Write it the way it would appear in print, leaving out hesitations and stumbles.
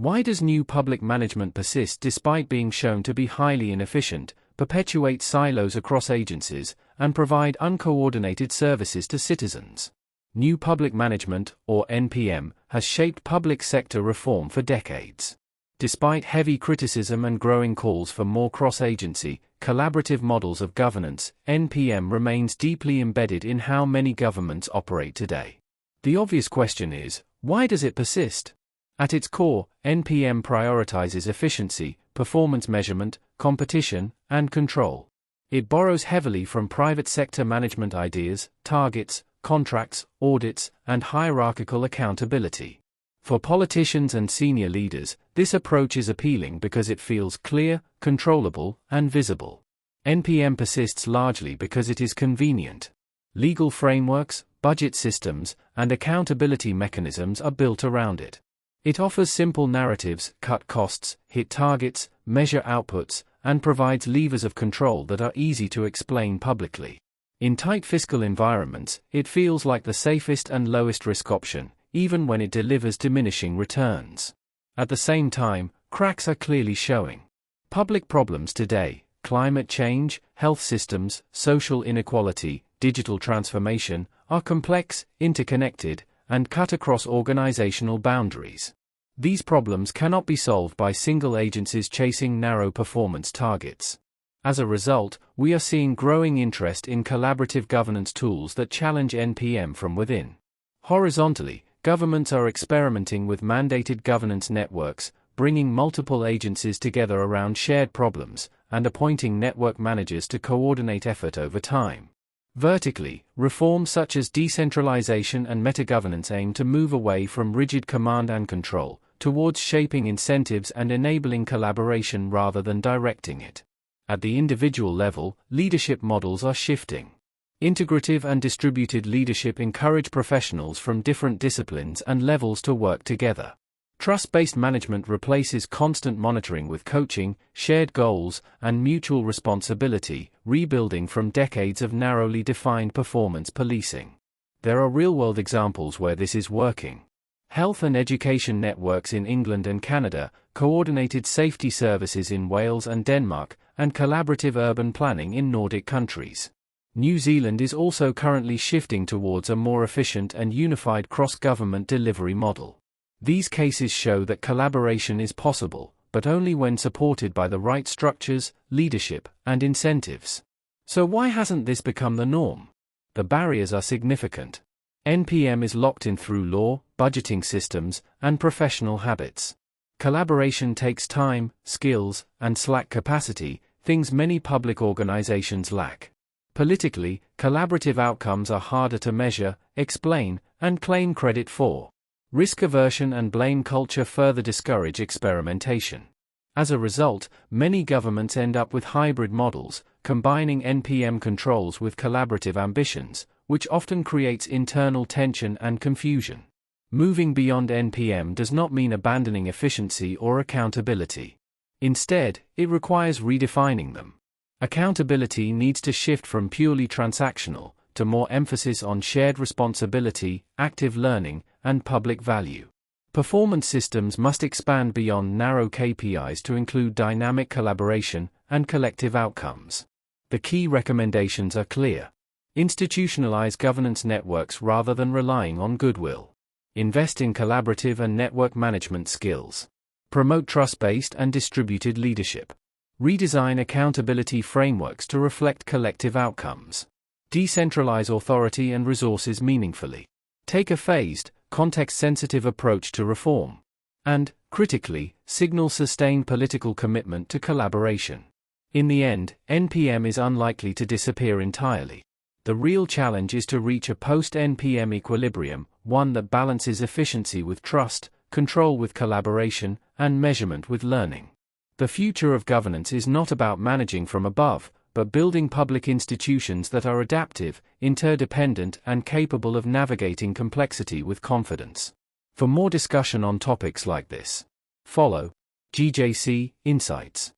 Why does new public management persist despite being shown to be highly inefficient, perpetuate silos across agencies, and provide uncoordinated services to citizens? New public management, or NPM, has shaped public sector reform for decades. Despite heavy criticism and growing calls for more cross-agency, collaborative models of governance, NPM remains deeply embedded in how many governments operate today. The obvious question is, why does it persist? At its core, NPM prioritizes efficiency, performance measurement, competition, and control. It borrows heavily from private sector management ideas, targets, contracts, audits, and hierarchical accountability. For politicians and senior leaders, this approach is appealing because it feels clear, controllable, and visible. NPM persists largely because it is convenient. Legal frameworks, budget systems, and accountability mechanisms are built around it. It offers simple narratives, cut costs, hit targets, measure outputs, and provides levers of control that are easy to explain publicly. In tight fiscal environments, it feels like the safest and lowest risk option, even when it delivers diminishing returns. At the same time, cracks are clearly showing. Public problems today, climate change, health systems, social inequality, digital transformation, are complex, interconnected, and cut across organizational boundaries. These problems cannot be solved by single agencies chasing narrow performance targets. As a result, we are seeing growing interest in collaborative governance tools that challenge NPM from within. Horizontally, governments are experimenting with mandated governance networks, bringing multiple agencies together around shared problems, and appointing network managers to coordinate effort over time. Vertically, reforms such as decentralization and metagovernance aim to move away from rigid command and control, towards shaping incentives and enabling collaboration rather than directing it. At the individual level, leadership models are shifting. Integrative and distributed leadership encourage professionals from different disciplines and levels to work together. Trust-based management replaces constant monitoring with coaching, shared goals, and mutual responsibility, rebuilding from decades of narrowly defined performance policing. There are real-world examples where this is working. Health and education networks in England and Canada, coordinated safety services in Wales and Denmark, and collaborative urban planning in Nordic countries. New Zealand is also currently shifting towards a more efficient and unified cross-government delivery model. These cases show that collaboration is possible, but only when supported by the right structures, leadership, and incentives. So why hasn't this become the norm? The barriers are significant. NPM is locked in through law, budgeting systems, and professional habits. Collaboration takes time, skills, and slack capacity, things many public organizations lack. Politically, collaborative outcomes are harder to measure, explain, and claim credit for. Risk aversion and blame culture further discourage experimentation. As a result, many governments end up with hybrid models, combining NPM controls with collaborative ambitions, which often creates internal tension and confusion. Moving beyond NPM does not mean abandoning efficiency or accountability. Instead, it requires redefining them. Accountability needs to shift from purely transactional to more emphasis on shared responsibility, active learning, and public value. Performance systems must expand beyond narrow KPIs to include dynamic collaboration and collective outcomes. The key recommendations are clear. Institutionalize governance networks rather than relying on goodwill. Invest in collaborative and network management skills. Promote trust-based and distributed leadership. Redesign accountability frameworks to reflect collective outcomes. Decentralize authority and resources meaningfully. Take a phased, context-sensitive approach to reform. And, critically, signal sustained political commitment to collaboration. In the end, NPM is unlikely to disappear entirely. The real challenge is to reach a post-NPM equilibrium, one that balances efficiency with trust, control with collaboration, and measurement with learning. The future of governance is not about managing from above, but building public institutions that are adaptive, interdependent, and capable of navigating complexity with confidence. For more discussion on topics like this, follow GJC Insights.